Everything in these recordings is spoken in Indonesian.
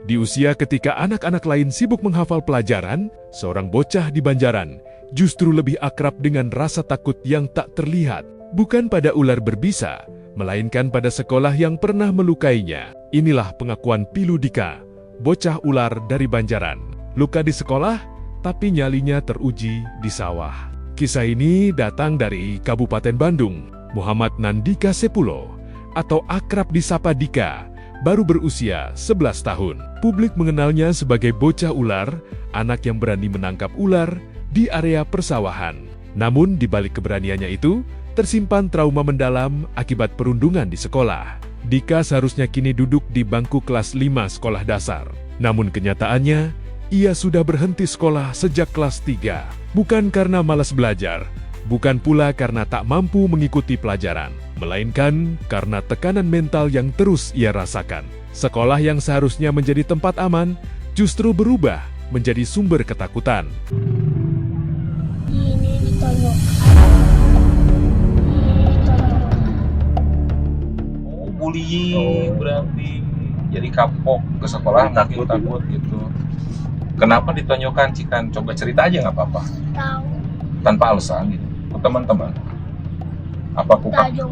Di usia ketika anak-anak lain sibuk menghafal pelajaran, seorang bocah di Banjaran justru lebih akrab dengan rasa takut yang tak terlihat. Bukan pada ular berbisa, melainkan pada sekolah yang pernah melukainya. Inilah pengakuan Pilu Dika, bocah ular dari Banjaran. Luka di sekolah, tapi nyalinya teruji di sawah. Kisah ini datang dari Kabupaten Bandung. Muhammad Nandika Sepulo, atau akrab disapa Dika, baru berusia 11 tahun. Publik mengenalnya sebagai bocah ular, anak yang berani menangkap ular di area persawahan. Namun di balik keberaniannya itu, tersimpan trauma mendalam akibat perundungan di sekolah. Dika seharusnya kini duduk di bangku kelas 5 sekolah dasar. Namun kenyataannya, ia sudah berhenti sekolah sejak kelas 3. Bukan karena malas belajar, bukan pula karena tak mampu mengikuti pelajaran, melainkan karena tekanan mental yang terus ia rasakan. Sekolah yang seharusnya menjadi tempat aman, justru berubah menjadi sumber ketakutan. Ini ditolong. Oh, bullying berarti. Jadi kapok ke sekolah takut gitu. Kenapa ditonjokkan Cikan? Coba cerita aja nggak apa-apa. Tahu. Tanpa alasan gitu. Ke teman-teman. Apa ku Tajong.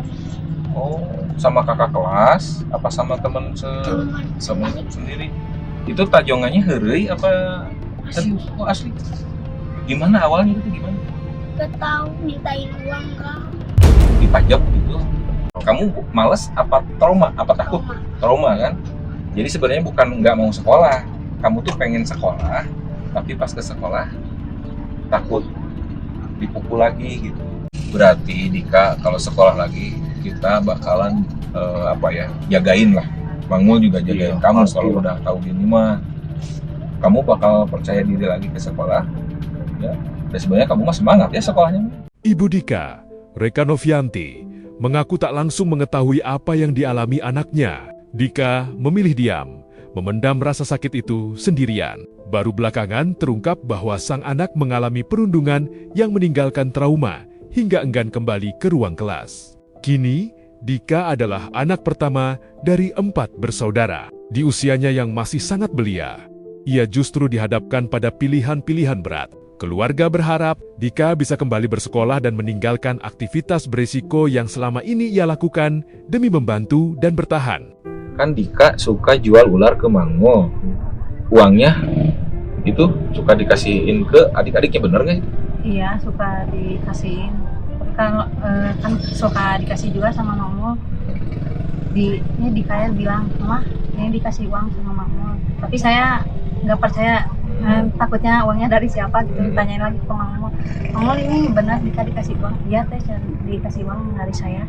Oh, sama kakak kelas? Apa sama teman Teman sendiri? Itu tajongannya heureuy apa serius? Oh, asli. Gimana awalnya itu gimana? Gak tahu mintain uang kak. Dipajak gitu. Kamu males apa trauma? Apa takut? Trauma kan? Jadi sebenarnya bukan nggak mau sekolah. Kamu tuh pengen sekolah, tapi pas ke sekolah takut dipukul lagi gitu. Berarti Dika kalau sekolah lagi kita bakalan jagain lah. Bang Mul juga jagain kamu kalau udah tahu gini mah. Kamu bakal percaya diri lagi ke sekolah. Ya. Dan sebenarnya kamu mah semangat ya sekolahnya. Ibu Dika, Reka Novianti, mengaku tak langsung mengetahui apa yang dialami anaknya. Dika memilih diam, memendam rasa sakit itu sendirian. Baru belakangan terungkap bahwa sang anak mengalami perundungan yang meninggalkan trauma hingga enggan kembali ke ruang kelas. Kini, Dika adalah anak pertama dari 4 bersaudara. Di usianya yang masih sangat belia, ia justru dihadapkan pada pilihan-pilihan berat. Keluarga berharap Dika bisa kembali bersekolah dan meninggalkan aktivitas berisiko yang selama ini ia lakukan demi membantu dan bertahan. Kan Dika suka jual ular ke Mang Mul. Uangnya itu suka dikasihin ke adik-adiknya, bener nggak? Iya, suka dikasihin. Kan suka dikasih juga sama Mang Mul. Ini Dika bilang, "Mah, ini dikasih uang sama Mang Mul." Tapi saya nggak percaya. Takutnya uangnya dari siapa gitu. Ditanyain lagi ke Mang Mul. "Mang Mul, ini benar Dika dikasih uang?" "Iya teh, dikasih uang dari saya."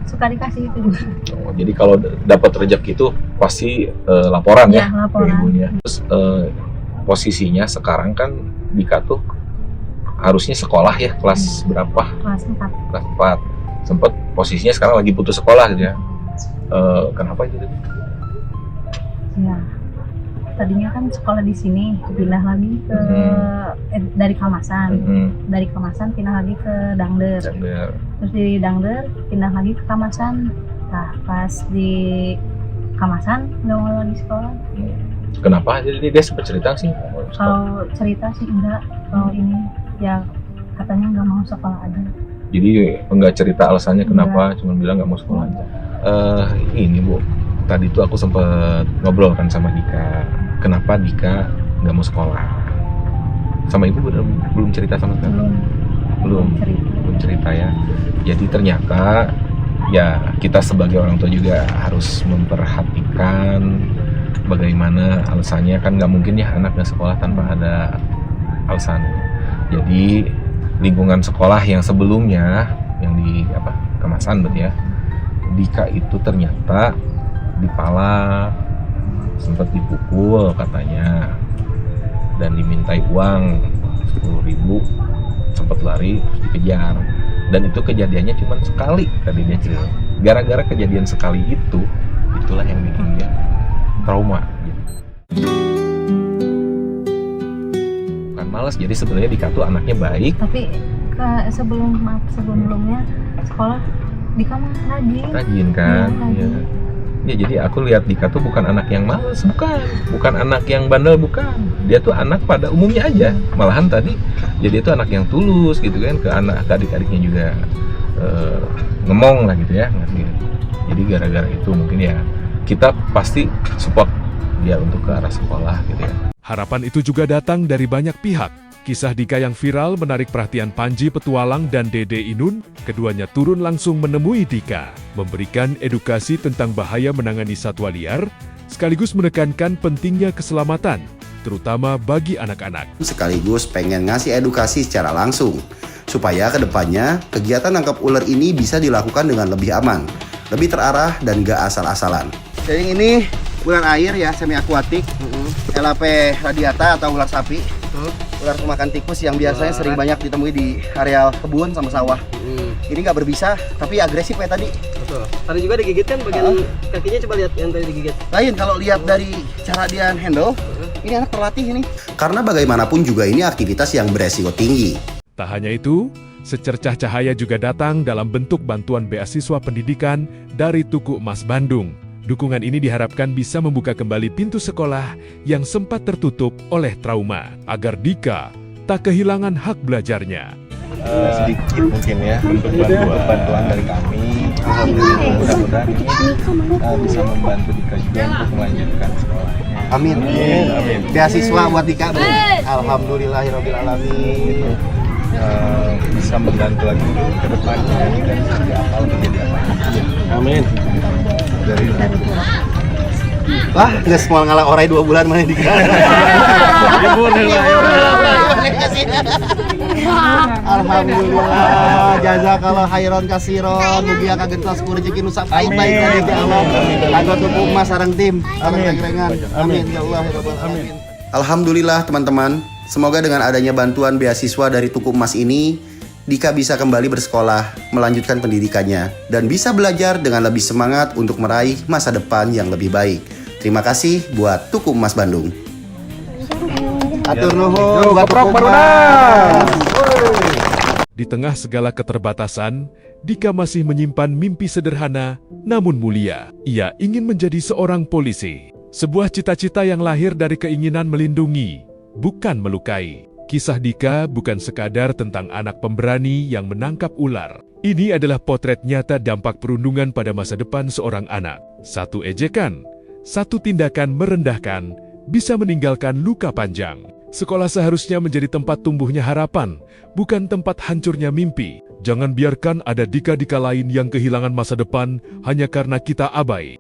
Suka dikasih itu juga. Oh, jadi kalau dapat rezeki itu pasti laporan ya? Laporan. Ibunya. Terus posisinya sekarang kan Dika tuh harusnya sekolah ya, kelas berapa? Kelas 4. Kelas 4. Sempet posisinya sekarang lagi putus sekolah gitu ya. Kenapa gitu? Ya. Tadinya kan sekolah di sini, pindah lagi ke dari Kamasan. Dari Kamasan pindah lagi ke Dangder. Terus di Dangder pindah lagi ke Kamasan. Nah, pas di Kamasan nggak mau lagi sekolah. Kenapa? Jadi dia sempat cerita sih? Kalau cerita sih enggak. Kalau ini ya katanya nggak mau sekolah aja. Jadi enggak cerita alasannya kenapa, cuma bilang nggak mau sekolah aja. Ini Bu, tadi tuh aku sempat ngobrol kan sama Dika. Kenapa Dika nggak mau sekolah? Sama ibu belum cerita sama sekali? Belum cerita ya. Jadi ternyata ya kita sebagai orang tua juga harus memperhatikan bagaimana alasannya. Kan nggak mungkin ya anak nggak sekolah tanpa ada alasan. Jadi lingkungan sekolah yang sebelumnya yang di Kamasan berarti ya, Dika itu ternyata dipalak, sempat dipukul katanya, dan dimintai uang 10.000, sempat lari terus dikejar. Dan itu kejadiannya cuma sekali tadi dia cerita. Gara-gara kejadian sekali itu, itulah yang bikin dia trauma gitu. Bukan malas, jadi sebenarnya Dika tuh anaknya baik. Tapi sebelumnya sekolah Dika mah rajin Kan ya. Ya jadi aku lihat Dika tuh bukan anak yang malas, bukan anak yang bandel, bukan. Dia tuh anak pada umumnya aja. Malahan tadi jadi itu anak yang tulus gitu kan, ke adik-adiknya juga ngemong lah gitu ya. Jadi gara-gara itu mungkin ya kita pasti support dia untuk ke arah sekolah gitu ya. Harapan itu juga datang dari banyak pihak. Kisah Dika yang viral menarik perhatian Panji Petualang dan Dede Inun. Keduanya turun langsung menemui Dika, memberikan edukasi tentang bahaya menangani satwa liar, sekaligus menekankan pentingnya keselamatan, terutama bagi anak-anak. Sekaligus pengen ngasih edukasi secara langsung, supaya kedepannya kegiatan nangkap ular ini bisa dilakukan dengan lebih aman, lebih terarah dan gak asal-asalan. Jadi ini ular air ya, semi akuatik, LAP radiata atau ular sapi, ular pemakan tikus yang biasanya sering banyak ditemui di areal kebun sama sawah. Ini nggak berbisa, tapi agresif kayak tadi. Betul. Tadi juga digigit kan bagian kakinya, coba lihat yang tadi digigit. Lain kalau lihat dari cara dia handle, ini anak terlatih ini. Karena bagaimanapun juga ini aktivitas yang beresiko tinggi. Tak hanya itu, secercah cahaya juga datang dalam bentuk bantuan beasiswa pendidikan dari Tuku Emas Bandung. Dukungan ini diharapkan bisa membuka kembali pintu sekolah yang sempat tertutup oleh trauma, agar Dika tak kehilangan hak belajarnya. Sedikit mungkin ya bentuk bantuan dari kami. Mudah-mudahan ini bisa membantu Dika juga untuk melanjutkan sekolahnya. Amin. Amin. Beasiswa buat Dika. Alhamdulillahirabbil alamin. Bisa membantu lagi ke depannya dan sampai apa menjadi apa. Amin. Dari Wah, nggak semua ngalah orai 2 bulan mana Dika. Alhamdulillah, jazakallah khairon kasiron, mugia kagentos ku rezeki nu sapaid-paid ya Allah. Kanggo Tuku Emas sareng tim, sareng reng-rengan. Amin ya Allah ya Rabbal alamin. Alhamdulillah teman-teman, semoga dengan adanya bantuan beasiswa dari Tuku Emas ini, Dika bisa kembali bersekolah, melanjutkan pendidikannya, dan bisa belajar dengan lebih semangat untuk meraih masa depan yang lebih baik. Terima kasih buat Tuku Emas Bandung. Atur nuhun buat Tuku Emas. Di tengah segala keterbatasan, Dika masih menyimpan mimpi sederhana namun mulia. Ia ingin menjadi seorang polisi. Sebuah cita-cita yang lahir dari keinginan melindungi, bukan melukai. Kisah Dika bukan sekadar tentang anak pemberani yang menangkap ular. Ini adalah potret nyata dampak perundungan pada masa depan seorang anak. Satu ejekan, satu tindakan merendahkan, bisa meninggalkan luka panjang. Sekolah seharusnya menjadi tempat tumbuhnya harapan, bukan tempat hancurnya mimpi. Jangan biarkan ada Dika-Dika lain yang kehilangan masa depan hanya karena kita abai.